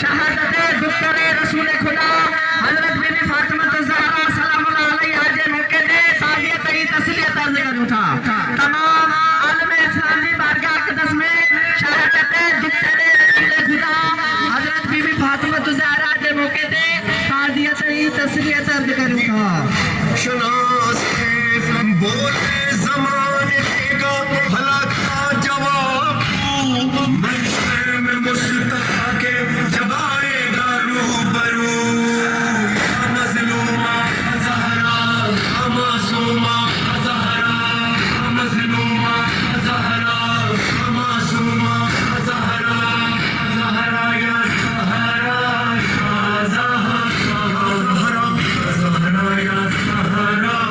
شہادت دختر رسول خدا حضرت بی بی فاطمہ الزہرا سلام اللہ علیہا جے موقع دے تعزیت ای تسلیت عرض کروں تھا تمام عالم اسلام دی بارگاہ اقدس میں شہادت دختر رسول خدا حضرت بی بی فاطمہ الزہرا جے موقع دے تعزیت ای تسلیت عرض کروں تھا شناس بولے زمانے کا بھلا کا جواب منشر میں مصطفیٰ کے جب آئے گا روبرو یا مظلومہ زہرا یا معصومہ زہرا یا مظلومہ زہرا یا معصومہ زہرا زہرا یا زہرا یا زہرا زہرا یا زہرا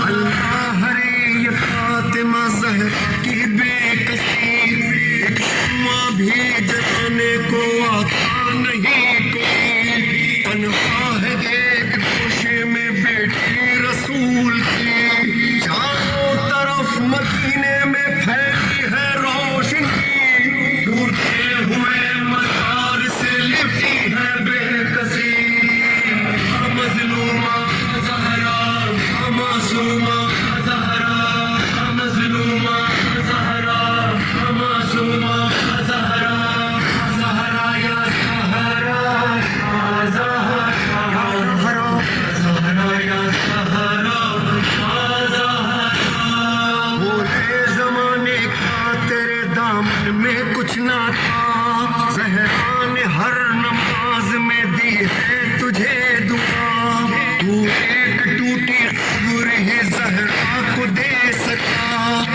اللہ ہرے یہ فاطمہ زہرا کی بے کسی ایک شمع بھی جلانے کو آتا نہیں کوئی تنہا ہے ایک گوشے میں بیٹی رسول کی چاروں طرف مدینے میں پھیلی ہے روشنی ٹوٹے ہوئے مزار سے لپٹی ہے بے کسی یا مظلومہ زہرا یا معصومہ زہرا یا مظلومہ زہرا یا معصومہ زہرا زہرا یا زہرا یا زہرا زہرا یا زہرا بولے زمانے کا تیرے دامن میں کچھ نہ تھا زہرا نے ہر نماز میں دی ہے تجھے دعا تو ایک ٹوٹی قبر ہی زہرا کو دے سکا